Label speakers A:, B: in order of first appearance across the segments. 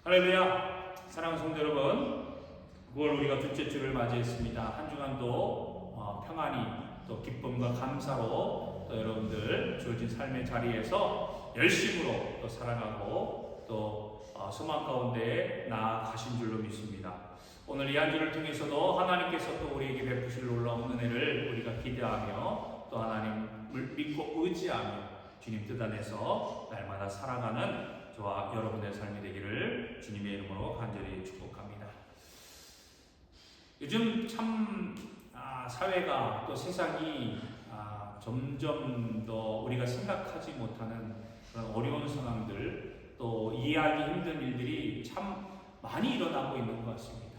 A: 할렐루야! 사랑하는 성도 여러분, 9월 우리가 둘째 주를 맞이했습니다. 한 주간도 평안히 또 기쁨과 감사로 또 여러분들 주어진 삶의 자리에서 열심으로 또 살아가고 또 소망 가운데 나아가신 줄로 믿습니다. 오늘 이 한 주를 통해서도 하나님께서 또 우리에게 베푸실 놀라운 은혜를 우리가 기대하며 또 하나님을 믿고 의지하며 주님 뜻 안에서 날마다 살아가는 저와 여러분의 삶이 되기를 주님의 이름으로 간절히 축복합니다. 요즘 참 사회가 또 세상이 점점 더 우리가 생각하지 못하는 그런 어려운 상황들 또 이해하기 힘든 일들이 참 많이 일어나고 있는 것 같습니다.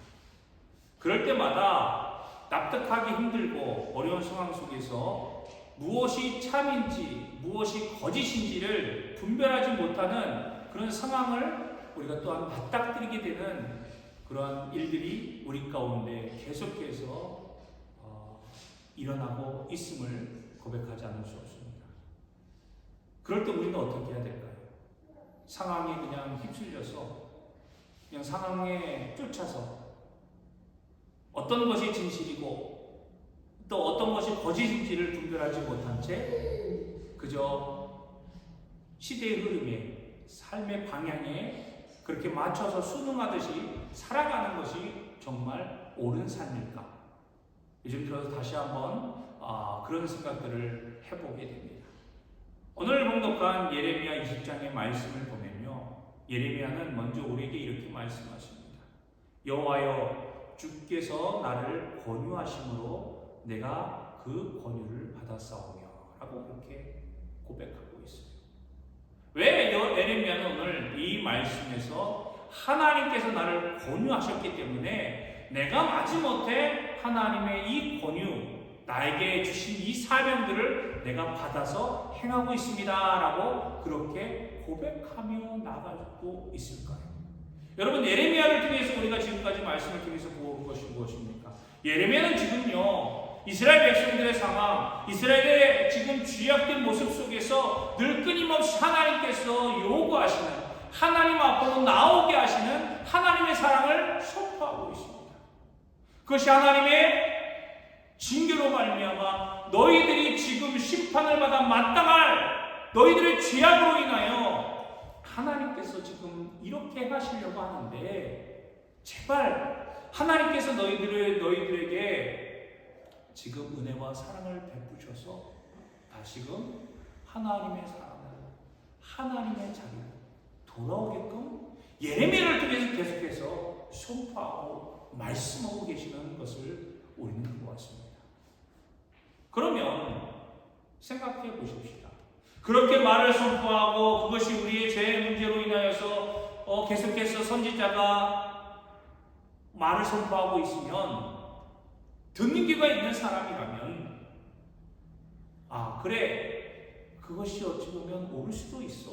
A: 그럴 때마다 납득하기 힘들고 어려운 상황 속에서 무엇이 참인지 무엇이 거짓인지를 분별하지 못하는 그런 상황을 우리가 또한 맞닥뜨리게 되는 그러한 일들이 우리 가운데 계속해서 일어나고 있음을 고백하지 않을 수 없습니다. 그럴 때 우리는 어떻게 해야 될까요? 상황에 그냥 휩쓸려서 그냥 상황에 쫓아서 어떤 것이 진실이고 또 어떤 것이 거짓인지를 분별하지 못한 채 그저 시대의 흐름에 삶의 방향에 그렇게 맞춰서 순응하듯이 살아가는 것이 정말 옳은 삶일까? 요즘 들어서 다시 한번 그런 생각들을 해보게 됩니다. 오늘 봉독한 예레미야 20장의 말씀을 보면요, 예레미야는 먼저 우리에게 이렇게 말씀하십니다. 여호와여, 주께서 나를 권유하심으로 내가 그 권유를 받았사오며 라고 그렇게 고백하고 있어요. 왜 예레미야는 오늘 이 말씀에서 하나님께서 나를 권유하셨기 때문에 내가 마지못해 하나님의 이 권유, 나에게 주신 이 사명들을 내가 받아서 행하고 있습니다 라고 그렇게 고백하며 나가고 있을까요? 여러분, 예레미야를 통해서 우리가 지금까지 말씀을 통해서 본 것이 무엇입니까? 예레미야는 지금요, 이스라엘 백성들의 상황, 이스라엘의 지금 죄악된 모습 속에서 늘 끊임없이 하나님께서 요구하시는, 하나님 앞으로 나오게 하시는 하나님의 사랑을 선포하고 있습니다. 그것이 하나님의 징계로 말미암아 너희들이 지금 심판을 받아 마땅할 너희들의 죄악으로 인하여 하나님께서 지금 이렇게 하시려고 하는데 제발 하나님께서 너희들에게 지금 은혜와 사랑을 베푸셔서 다시금 하나님의 사랑을 하나님의 자리로 돌아오게끔 예레미야를 통해서 계속해서 선포하고 말씀하고 계시는 것을 우리는 보았습니다. 그러면 생각해 보십시다. 그렇게 말을 선포하고 그것이 우리의 죄의 문제로 인하여서 계속해서 선지자가 말을 선포하고 있으면 듣는 귀가 있는 사람이라면 그래, 그것이 어찌 보면 옳을 수도 있어.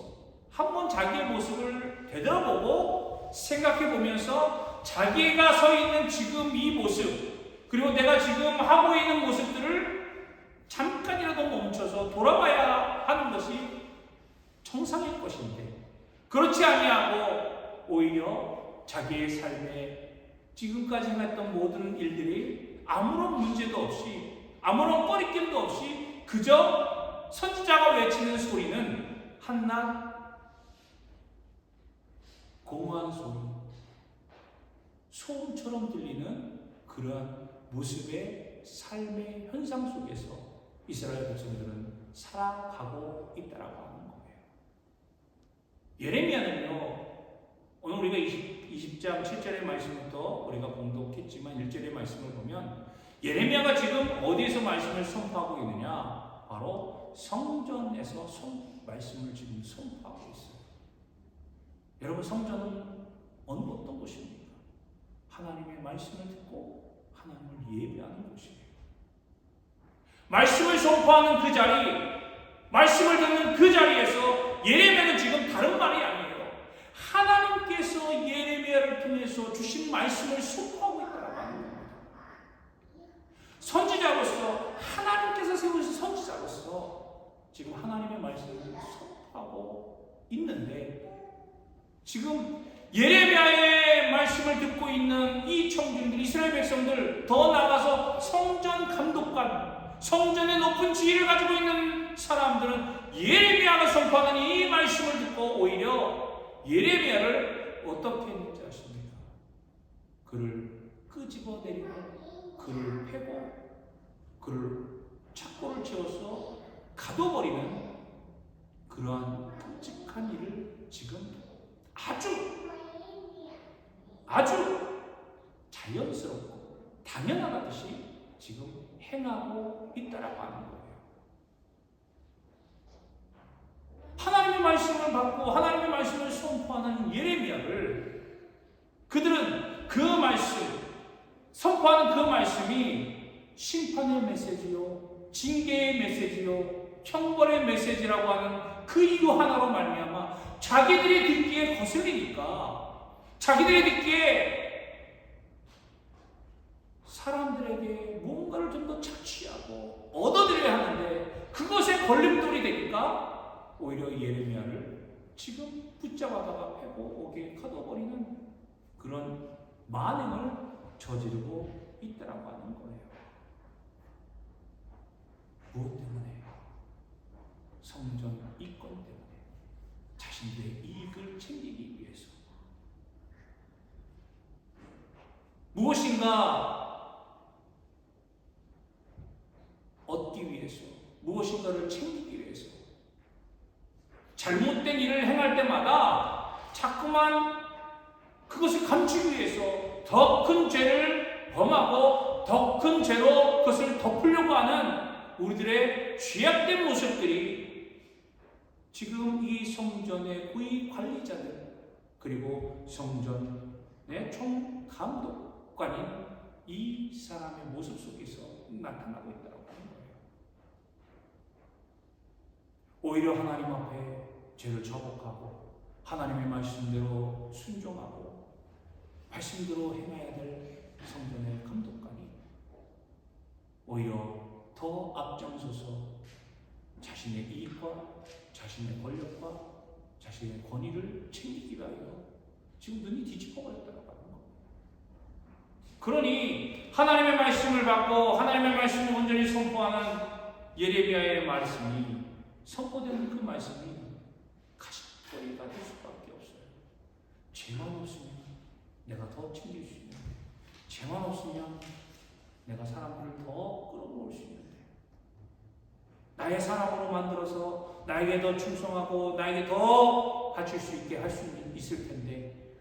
A: 한번 자기의 모습을 되돌아보고 생각해 보면서 자기가 서 있는 지금 이 모습 그리고 내가 지금 하고 있는 모습들을 잠깐이라도 멈춰서 돌아봐야 하는 것이 정상일 것인데 그렇지 아니하고 오히려 자기의 삶에 지금까지 했던 모든 일들이 아무런 문제도 없이 아무런 꺼리낌도 없이 그저 선지자가 외치는 소리는 한낱 공허한 소리, 소음처럼 들리는 그러한 모습의 삶의 현상 속에서 이스라엘 백성들은 살아가고 있다라고 하는 거예요. 예레미야는요, 오늘 우리가 20장 7절의 말씀부터 우리가 공독했지만 1절의 말씀을 보면 예레미야가 지금 어디에서 말씀을 선포하고 있느냐? 바로 성전에서 말씀을 지금 선포하고 있어요. 여러분, 성전은 어떤 곳입니까? 하나님의 말씀을 듣고 하나님을 예배하는 곳이에요. 말씀을 선포하는 그 자리, 말씀을 듣는 그 자리에서 예레미야는 지금 다른 말이 아니에요. 하나님께서 예레미야를 통해서 주신 말씀을 선포하고 있다고 하는 겁니다. 선지자로서 하나님께서 세우신 선지자로서 지금 하나님의 말씀을 선포하고 있는데 지금 예레미야의 말씀을 듣고 있는 이 청중들, 이스라엘 백성들, 더 나아가서 성전 감독관, 성전의 높은 지위를 가지고 있는 사람들은 예레미야가 선포하는 이 말씀을 듣고 오히려 예레미야를 어떻게 했는지 아십니까? 그를 끄집어내리고 그를 패고 그를 착고를 채워서 가둬버리는 그러한 끔찍한 일을 지금 아주 자연스럽고 당연하듯이 지금 행하고 있다라고 하는 거예요. 하나님의 말씀을 받고 하나님의 말씀을 선포하는 예레미야를 그들은 그 말씀, 선포하는 그 말씀이 심판의 메시지요, 징계의 메시지요, 형벌의 메시지라고 하는 그 이유 하나로 말미암아 자기들이 듣기에 거슬리니까, 자기들이 듣기에 사람들에게 무언가를 좀 더 착취하고 얻어들여야 하는데 그것에 걸림돌이 되니까 오히려 예레미야를 지금 붙잡아다가 패고 옥에 가둬버리는 그런 만행을 저지르고 있다라고 하는 거예요. 무엇 때문에? 성전 이권 때문에, 자신들의 이익을 챙기기 위해서. 무엇인가 얻기 위해서, 무엇인가를 챙기기 위해서 잘못된 일을 행할 때마다 자꾸만 그것을 감추기 위해서 더 큰 죄를 범하고 더 큰 죄로 그것을 덮으려고 하는 우리들의 죄악된 모습들이 지금 이 성전의 고위 관리자들, 그리고 성전의 총감독관인 이 사람의 모습 속에서 나타나고 있다고 하는 거예요. 오히려 하나님 앞에 죄를 저복하고 하나님의 말씀대로 순종하고 말씀대로 행해야 될 성전의 감독관이 오히려 더 앞장서서 자신의 이익과 자신의 권력과 자신의 권위를 챙기기 위하여 지금 눈이 뒤집어버렸다고 하는 겁니다. 그러니 하나님의 말씀을 받고 하나님의 말씀을 온전히 선포하는 예레미야의 말씀이, 선포되는 그 말씀이 가십거리가 될 수밖에 없어요. 죄만 없으면 내가 더 챙길 수 있는데, 죄만 없으면 내가 사람들을 더 끌어모을 수 있는데, 나의 사람으로 만들어서 나에게 더 충성하고 나에게 더 바칠 수 있게 할 수 있을 텐데,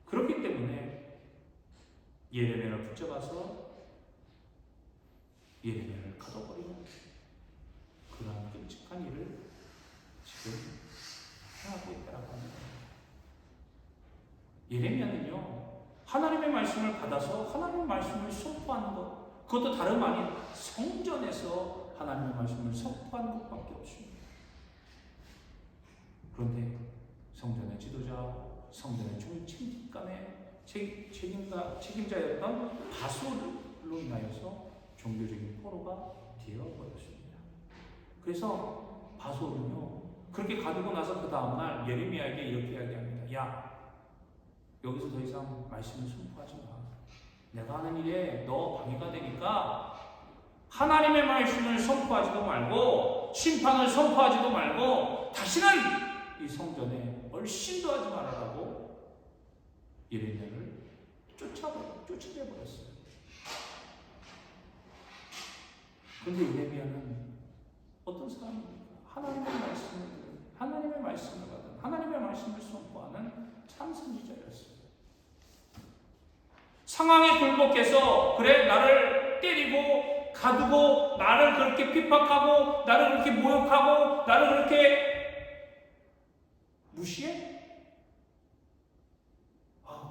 A: 그렇기 때문에 예레미야를 붙잡아서 예레미야를 가둬버리는 그러한 끔찍한 일을 지금 행하고 있다고 합니다. 예레미야는요, 하나님의 말씀을 받아서 하나님의 말씀을 선포하는 것, 그것도 다름 아닌 성전에서 하나님의 말씀을 선포하는 것밖에 없습니다. 그런데 성전의 지도자, 성전의 책임자였던 바솔로 인하여서 종교적인 포로가 되어버렸습니다. 그래서 바솔은요, 그렇게 가두고 나서 그 다음날 예레미야에게 이렇게 이야기합니다. 야, 여기서 더 이상 말씀을 선포하지 마. 내가 하는 일에 너 방해가 되니까 하나님의 말씀을 선포하지도 말고 심판을 선포하지도 말고 다시는 이 성전에 얼씬도 하지 말아라고 예레미야를 쫓아내버렸어요. 그런데 예레미야는 어떤 사람입니까? 하나님의 말씀을 받은, 하나님의 말씀을 선포하는 참 선지자였어요. 상황에 굴복해서 그래 나를 때리고 가두고 나를 그렇게 핍박하고 나를 그렇게 모욕하고 나를 그렇게 무시해?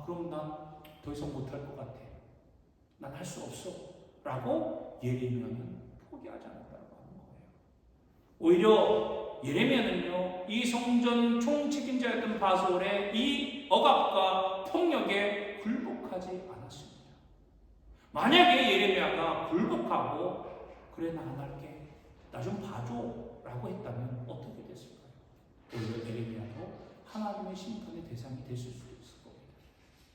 A: 그럼 난 더 이상 못할 것 같아. 난 할 수 없어. 라고 예레미야는 포기하지 않았다고 하는 거예요. 오히려 예레미야는요, 이 성전 총책임자였던 바솔의 이 억압과 폭력에 굴복하지 않았습니다. 만약에 예레미야가 굴복하고 그래 나 안 할게, 나 좀 봐줘 라고 했다면 어떻게 됐을까요? 오히려 예레미야도 심판의 대상이 됐을 수도 있을 겁니다.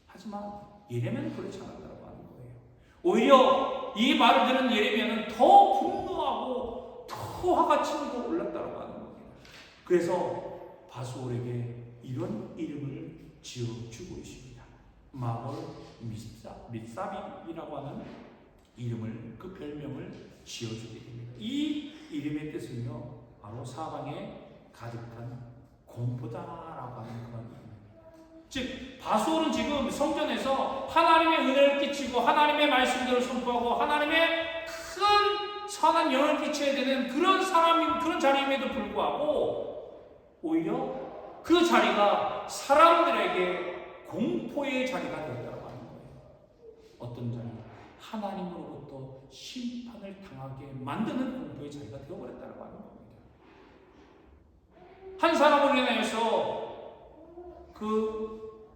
A: 하지만 예레미야는 그렇지 않았다고 하는 거예요. 오히려 이 말을 들은 예레미야는 더 분노하고 더 화가 치밀어 올랐다고 하는 겁니다. 그래서 바수올에게 이런 이름을 지어주고 있습니다. 마골 밑사비라고 하는 이름을, 그 별명을 지어주게 됩니다. 이 이름의 뜻은요, 바로 사방에 가득한 공포다라고 하는 그런 의미입니다. 즉 바수올은 지금 성전에서 하나님의 은혜를 끼치고 하나님의 말씀대로 선포하고 하나님의 큰 선한 영향을 끼쳐야 되는 그런 그런 자리임에도 불구하고 오히려 그 자리가 사람들에게 공포의 자리가 되었다고 하는 거예요. 어떤 자리? 하나님으로부터 심판을 당하게 만드는 공포의 자리가 되어버렸다고 하는 겁니다. 한 사람을 인하여서 그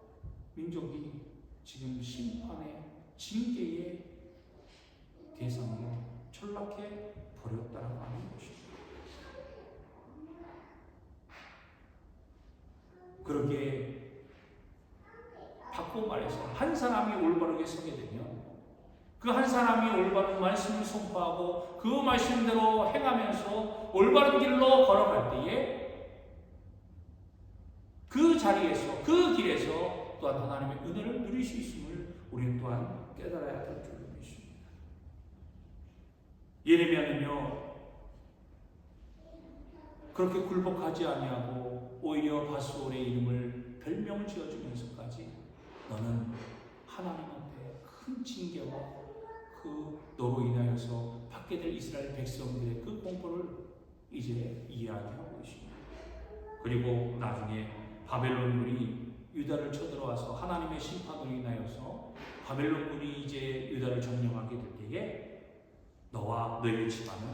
A: 민족이 지금 심판의 징계의 대상으로 전락해 버렸다고 하는 것입니다. 그렇게 바꿔 말해서 한 사람이 올바르게 서게 되면 그 한 사람이 올바른 말씀을 선포하고 그 말씀대로 행하면서 올바른 길로 걸어갈 때에 그 자리에서, 그 길에서 또한 하나님의 은혜를 누릴 수 있음을 우리는 또한 깨달아야 될 줄로 믿습니다. 예레미야는요, 그렇게 굴복하지 아니하고 오히려 바수올의 이름을 별명을 지어주면서까지 너는 하나님한테 큰 징계와 그 너로 인하여서 받게 될 이스라엘 백성들의 그 공포를 이제 이야기하고 있습니다. 그리고 나중에 바벨론군이 유다를 쳐들어와서 하나님의 심판으로 인하여서 바벨론군이 이제 유다를 점령하게 될 때에 너와 너희 집안은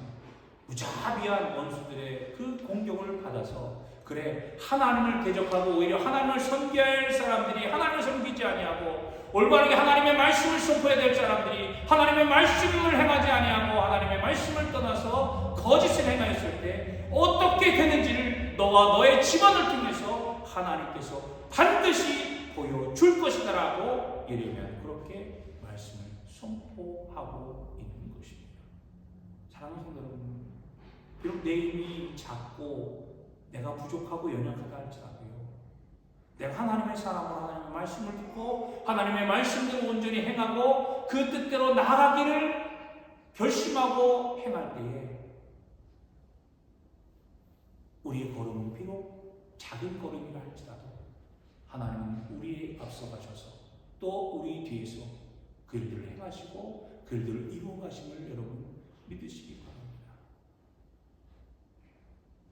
A: 무자비한 원수들의 그 공격을 받아서 그래 하나님을 대적하고 오히려 하나님을 섬겨야 할 사람들이 하나님을 섬기지 아니하고 올바르게 하나님의 말씀을 선포해야 될 사람들이 하나님의 말씀을 행하지 아니하고 하나님의 말씀을 떠나서 거짓을 행하였을 때 어떻게 되는지를 너와 너의 집안을 통해서 하나님께서 반드시 보여줄 것이다 라고 예레미야는 그렇게 말씀을 선포하고 있는 것입니다. 사랑하는 성도 여러분, 비록 내 힘이 작고 내가 부족하고 연약하다 할지라도요, 내가 하나님의 사람으로 하나님의 말씀을 듣고 하나님의 말씀대로 온전히 행하고 그 뜻대로 나아가기를 결심하고 행할 때에 우리의 걸음은 비록 작은 걸음이라 할지라도 하나님은 우리에 앞서가셔서 또 우리 뒤에서 그 일들을 행하시고 그 일들을 이루어가심을 여러분 믿으시기 바랍니다.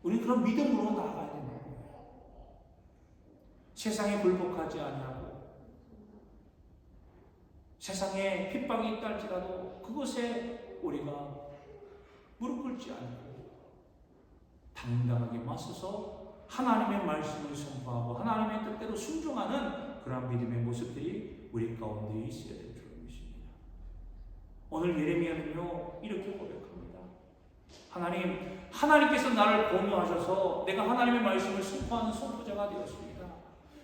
A: 우리는 그런 믿음으로 나아가야 되는 거예요. 세상에 굴복하지 아니하고 세상에 핍박이 있다 할지라도 그것에 우리가 무릎 꿇지 않고 당당하게 맞서서 하나님의 말씀을 선포하고 하나님의 뜻대로 순종하는 그런 믿음의 모습들이 우리 가운데 있어야 될 줄 믿습니다. 오늘 예레미야는요 이렇게 고백합니다. 하나님께서 나를 공유하셔서 내가 하나님의 말씀을 선포하는 선포자가 되었습니다.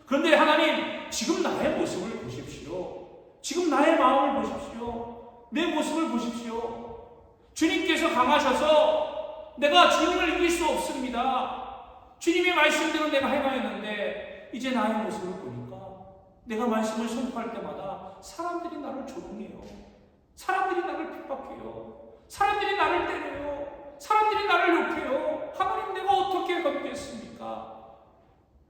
A: 그런데 하나님, 지금 나의 모습을 보십시오. 지금 나의 마음을 보십시오. 내 모습을 보십시오. 주님께서 강하셔서 내가 주님을 이길 수 없습니다. 주님의 말씀대로 내가 행하였는데 이제 나의 모습을 보니까 내가 말씀을 선포할 때마다 사람들이 나를 조롱해요. 사람들이 나를 핍박해요. 사람들이 나를 때려요. 사람들이 나를 욕해요. 하나님, 내가 어떻게 걷겠습니까?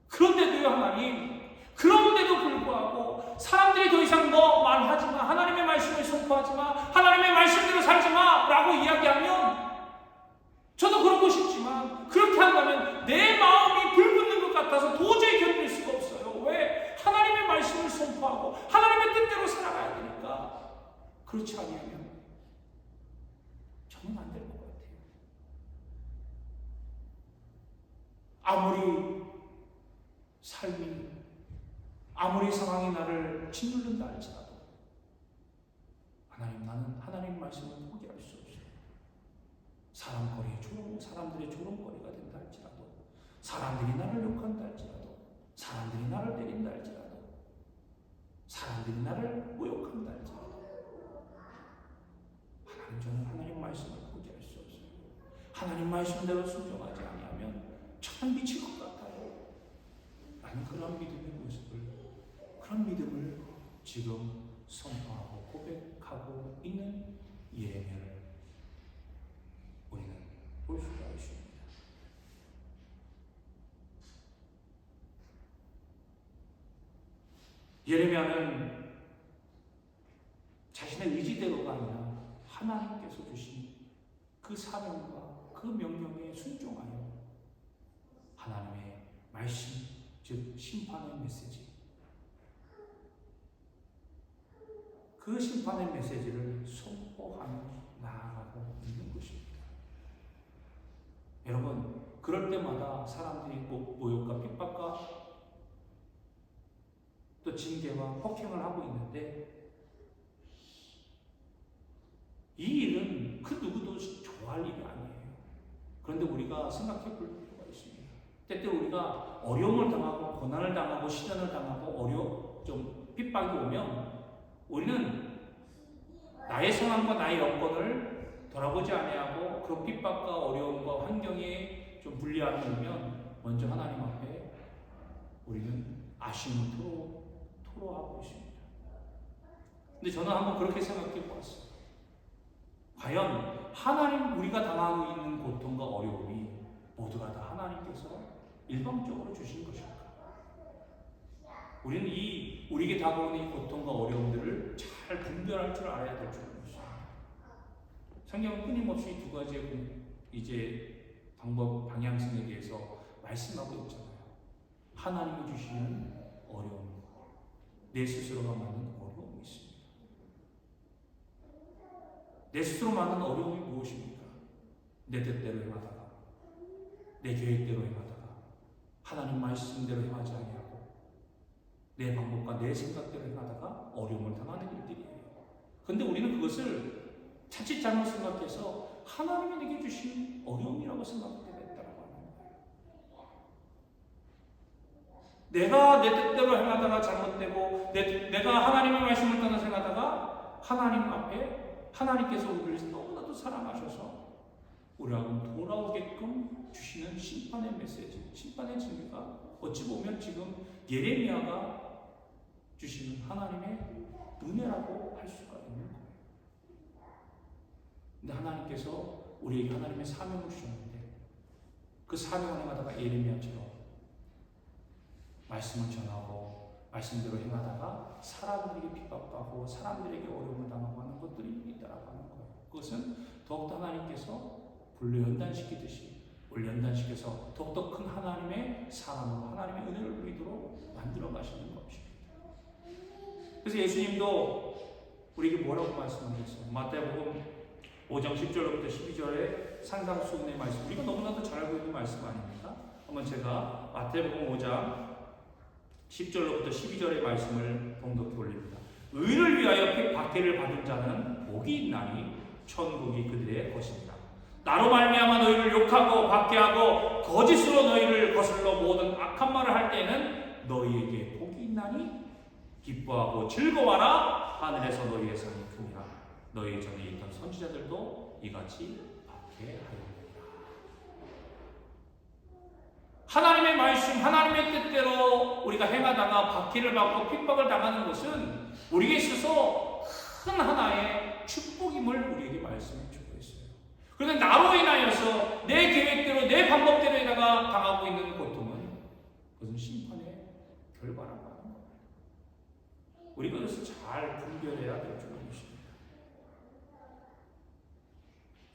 A: 그런데도요 하나님, 그런데도 불구하고 사람들이 더 이상 너 말하지 마, 하나님의 말씀을 선포하지 마, 하나님의 말씀대로 살지 마 라고 이야기하면 저도 그러고 싶지만 그렇게 한다면 내 마음이 불붙는 것 같아서 도저히 견딜 수가 없어요. 왜? 하나님의 말씀을 선포하고 하나님의 뜻대로 살아가야 되니까. 그렇지 않으면 저는 안 될 것 같아요. 아무리 상황이 나를 짓누른다 할지라도 하나님, 나는 하나님 말씀을 포기할 수 없어요. 사람들의 조롱거리가 된다 할지라도, 사람들이 나를 욕한다 할지라도, 사람들이 나를 자들이 나를 모욕한다 할지라도 하나님, 저는 하나님 말씀을 포기할 수 없어요. 하나님 말씀대로 순종하지 아니하면 참 미칠 것 같아요. 라는 그런 믿음의 모습을, 그런 믿음을 지금 선포하고 고백하고 있는 예레미야를 우리는 볼 수가 있습니다. 예레미야는 자신의 의지대로가 아니라 하나님께서 주신 그 사명과 그 명령에 순종하여 하나님의 말씀, 즉 심판의 메시지, 그 심판의 메시지를 선포하며 나아가고 있는 것입니다. 여러분, 그럴 때마다 사람들이 모욕과 핍박과 또 징계와 폭행을 하고 있는데, 이 일은 그 누구도 좋아할 일이 아니에요. 그런데 우리가 생각해 볼 필요가 있습니다. 때때로 우리가 어려움을 당하고 고난을 당하고 시련을 당하고 좀 핍박이 오면 우리는 나의 상황과 나의 여건을 돌아보지 아니하고 그 핍박과 어려움과 환경에 좀 불리함이 오면 먼저 하나님 앞에 우리는 아쉬움을 토로하고 있습니다. 근데 저는 한번 그렇게 생각해 보았어요. 과연 하나님, 우리가 당하고 있는 고통과 어려움이 모두가 다 하나님께서 일방적으로 주신 것일까? 우리는 우리에게 다가오는 이 고통과 어려움들을 잘 분별할 줄 알아야 될 줄 믿습니다. 성경은 끊임없이 두 가지의 방향성에 대해서 말씀하고 있잖아요. 하나님이 주시는 어려움, 내 스스로가 맞는 어려움이 있습니다. 내 스스로 맞는 어려움이 무엇입니까? 내 뜻대로 행하다가, 내 계획대로 행하다가, 하나님 말씀대로 행하지 아니하고 내 방법과 내 생각대로 행하다가 어려움을 당하는 일들이에요. 그런데 우리는 그것을 자칫 잘못 생각해서 하나님이 내게 주신 어려움이라고 생각하게 됐다고 하는 거예요. 내가 내 뜻대로 행하다가 잘못되고 내가 하나님의 말씀을 떠나 생각하다가 하나님 앞에 하나님께서 우리를 너무나도 사랑하셔서 우리하고 돌아오게끔 주시는 심판의 메시지, 심판의 징계가 어찌 보면 지금 예레미야가 주시는 하나님의 은혜라고 할 수가 있는 거예요. 근데 하나님께서 우리에게 하나님의 사명을 주셨는데 그 사명을 행하다가 예레미야처럼 말씀을 전하고 말씀대로 행하다가 사람들에게 핍박하고 사람들에게 어려움을 당하고 하는 것들이 있다라고 하는 거예요. 그것은 더욱더 하나님께서 불로 연단시키듯이 우리 연단시켜서 더욱더 큰 하나님의 사랑으로 하나님의 은혜를 누리도록 만들어 가시는 것입니다. 그래서 예수님도 우리에게 뭐라고 말씀하셨어요? 마태복음 5장 10절부터 12절의 상당수 은혜의 말씀, 우리가 너무나도 잘 알고 있는 말씀 아닙니까? 한번 제가 마태복음 5장 10절로부터 12절의 말씀을 봉독해 올립니다. 의를 위하여 박해를 받은 자는 복이 있나니 천국이 그들의 것입니다. 나로 말미암아 너희를 욕하고 박해하고 거짓으로 너희를 거슬러 모든 악한 말을 할 때는 너희에게 복이 있나니 기뻐하고 즐거워하라. 하늘에서 너희의 상이 큽니다. 너희 전에 있던 선지자들도 이같이 박해하였느니라. 하나님의 말씀, 하나님의 뜻대로 우리가 행하다가 박해를 받고 핍박을 당하는 것은 우리에게 있어서 큰 하나의 축복임을 우리에게 말씀해 주고 있어요. 그런데 나로 인하여서 내 계획대로 내 방법대로 에다가 당하고 있는 고통은 그것은 심판의 결과라고 하는 거예요. 우리가 그래서 잘 분별해야 될 줄 믿습니다.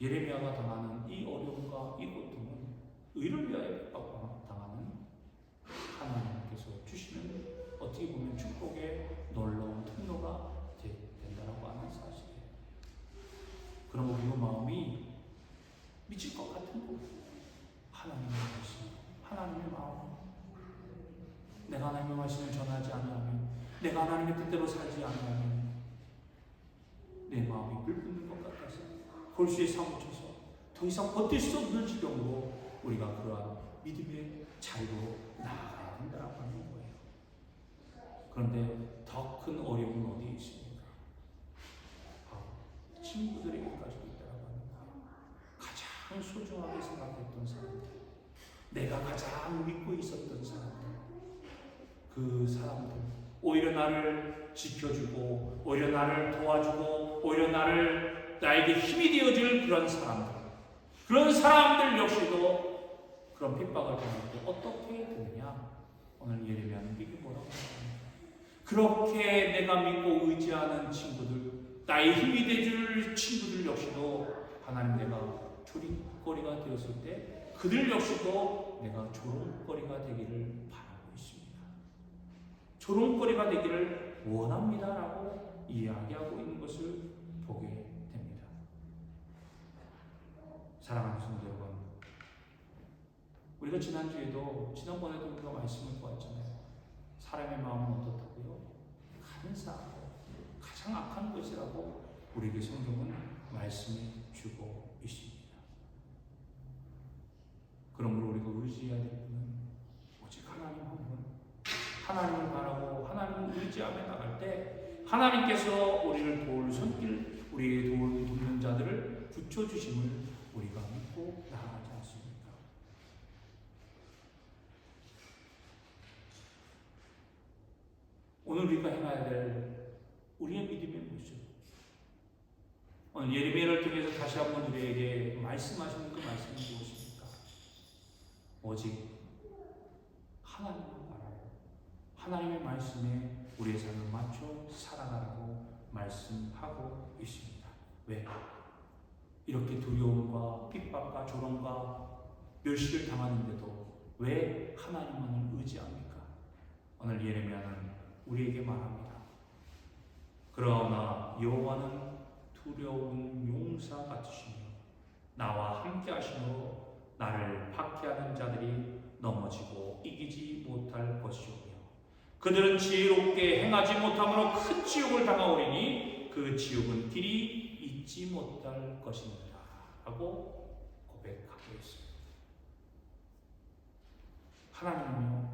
A: 예레미야가 당하는 이 어려움과 이 고통은 의를 위하여 핍박을 당하는 하나님께서 주시는 어떻게 보면 축복의 놀라운 통로가 된다라고 하는 사실이에요. 그럼 우리 마음이 미칠 것 같은 거, 하나님의 말씀, 하나님의 마음, 내가 하나님의 말씀을 전하지 않으면, 내가 하나님의 뜻대로 살지 않으면 내 마음이 불붙는 것 같아서 골수에 사무쳐서 더 이상 버틸 수 없는 지경으로 우리가 그러한 믿음의 자리로 나아가야 한다고 하는 거예요. 그런데 더 큰 어려움은 어디에 있습니까? 바로 친구들에게 가지고 있다고 하는 거예요. 가장 소중하게 생각했던 사람들, 내가 가장 믿고 있었던 사람들, 그 사람들 오히려 나를 지켜주고 오히려 나를 도와주고 오히려 나에게 힘이 되어줄 그런 사람들 역시도 그런 핍박을 당할 때 어떻게 되느냐? 오늘 예레미야는 이게 뭐라고 합니까? 그렇게 내가 믿고 의지하는 친구들, 나의 힘이 되줄 친구들 역시도 하나님 내가 조립거리가 되었을 때 그들 역시도 내가 조롱거리가 되기를 바라고 있습니다. 조롱거리가 되기를 원합니다라고 이야기하고 있는 것을 보게 됩니다. 사랑하는 성도 여러분, 우리가 지난번에도 우리가 말씀을 보았잖아요. 사람의 마음은 어떻다고요? 간사하고 가장 악한 것이라고 우리에게 성경은 말씀해 주고 있습니다. 그러므로 우리가 의지해야 될 분은 오직 하나님 한 분, 하나님을 바라고 하나님을 의지하며 나갈 때 하나님께서 우리를 도울 손길, 우리의 돕는 자들을 붙여주심을 우리가 믿고 나아가지 않습니까? 오늘 우리가 행해야 될 우리의 믿음의 모습, 오늘 예레미야를 통해서 다시 한번 우리에게 말씀하시는 그 말씀이 무엇입니까? 오직 하나님을 바라고 하나님의 말씀에 우리의 삶을 맞춰 살아가라고 말씀하고 있습니다. 왜? 이렇게 두려움과 핍박과 조롱과 멸시를 당하는데도 왜 하나님만을 의지합니까? 오늘 예레미야는 우리에게 말합니다. 그러나 여호와는 두려운 용사 같으시며 나와 함께 하시므로 나를 박해하는 자들이 넘어지고 이기지 못할 것이오며 그들은 지혜롭게 행하지 못함으로 큰 지옥을 당하오리니 그 지옥은 길이 잊지 못할 것입니다 하고 고백하고 있습니다. 하나님은요,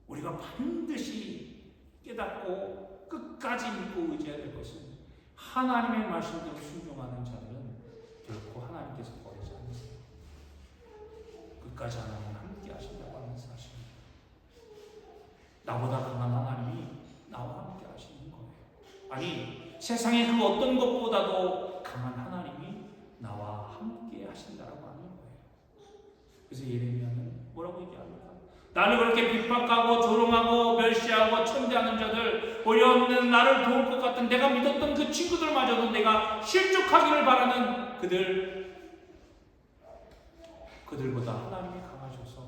A: 우리가 반드시 깨닫고 끝까지 믿고 의지해야 될 것은 하나님의 말씀대로 순종하는 자들은 결코 하나님께서 버리지 않으세요. 끝까지 하나님 함께 하신다고 하는 사실입니다. 나보다 강한 하나님이 나와 함께 하시는 거예요. 아니, 세상의 그 어떤 것보다도 강한 하나님이 나와 함께 하신다라고 하는 거예요. 그래서 예레미야는 뭐라고 얘기합니까? 나를 그렇게 핍박하고 조롱하고 멸시하고 천대하는 자들, 어려운 나를 도울 것 같은 내가 믿었던 그 친구들마저도 내가 실족하기를 바라는 그들보다 하나님이 강하셔서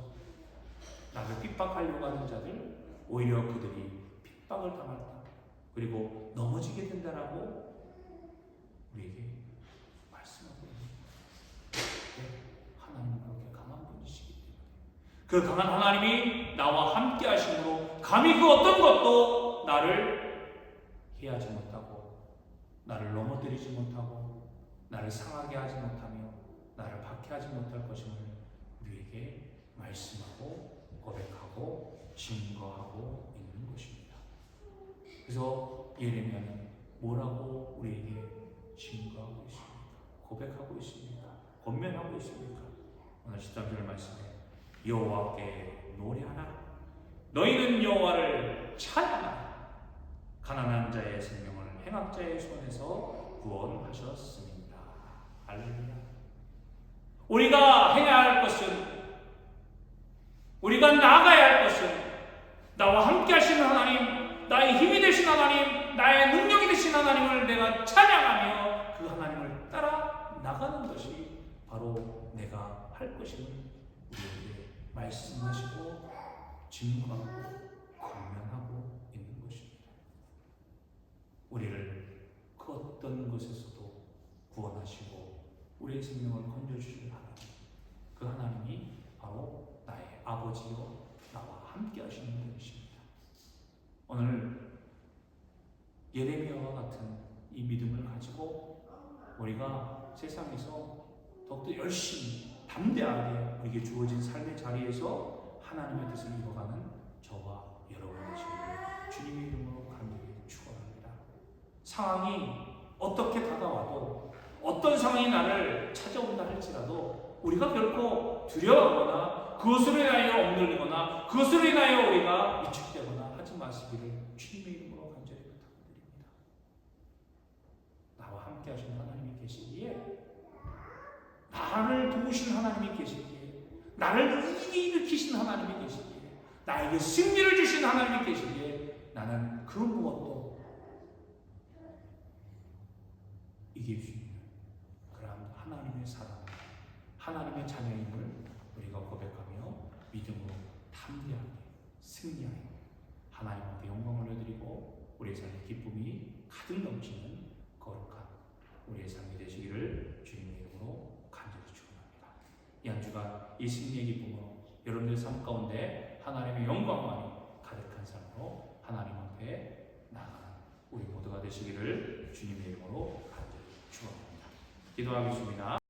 A: 나를 핍박하려고 하는 자들, 오히려 그들이 핍박을 당할 때 그리고 넘어지게 된다라고 우리에게 말씀하고 있습니다. 하나님은 그렇게 강한 분이시기 때문에 그 강한 하나님이 나와 함께 하심으로 감히 그 어떤 것도 나를 해하지 못하고 나를 넘어뜨리지 못하고 나를 상하게 하지 못하며 나를 박해하지 못할 것임을 우리에게 말씀하고 고백하고 증거하고 있는 것입니다. 그래서 예레미야는 뭐라고 우리에게 증거하고 있습니까? 고백하고 있습니까? 권면하고 있습니까? 오늘 13절 말씀에 여호와께 노래하라, 너희는 여호와를 찬양하라, 가난한 자의 생명을 행악자의 손에서 구원하셨습니다. 할렐루야. 우리가 행해야 할 것은, 우리가 나아가야 할 것은 나와 함께 하시는 하나님, 나의 힘이 되신 하나님, 나의 능력이 되신 하나님을 내가 찬양하며 그 하나님을 따라 나가는 것이 바로 내가 할 것임을 우리에게 말씀하시고 증거하고 권면하고 있는 것입니다. 우리를 그 어떤 것에서도 구원하시고 우리의 생명을 건져주실 하나님, 그 하나님이 바로 나의 아버지요 나와 함께 하시는 분이십니다. 오늘 예레미야와 같은 이 믿음을 가지고 우리가 세상에서 더욱더 열심히 담대하게 우리에게 주어진 삶의 자리에서 하나님의 뜻을 이뤄가는 저와 여러분의 주님의 이름으로 상황이 어떻게 다가와도 어떤 상황이 나를 찾아온다 할지라도 우리가 결코 두려워하거나 그것으로 인하여 엉들리거나 그것으로 인하여 우리가 위축되거나 하지 마시기를 주님의 이름으로 간절히 부탁드립니다. 나와 함께 하신 하나님이 계시기에, 나를 도우신 하나님이 계시기에, 나를 이기게 일으키신 하나님이 계시기에, 나에게 승리를 주신 하나님이 계시기에 나는 그 무엇도 이길 수 있는 그러한 하나님의 사랑, 하나님의 자녀임을 우리가 고백하며 믿음으로 담대하게 승리하여 하나님께 영광을 올려드리고 우리의 삶의 기쁨이 가득 넘치는 거룩한 우리의 삶이 되시기를 주님의 이름으로 간절히 축원합니다. 이 한 주간 이 승리의 기쁨으로 여러분들 삶 가운데 하나님의 영광만이 가득한 삶으로 하나님 앞에 나아가는 우리 모두가 되시기를 주님의 이름으로 간절히 축원합니다. 기도하겠습니다.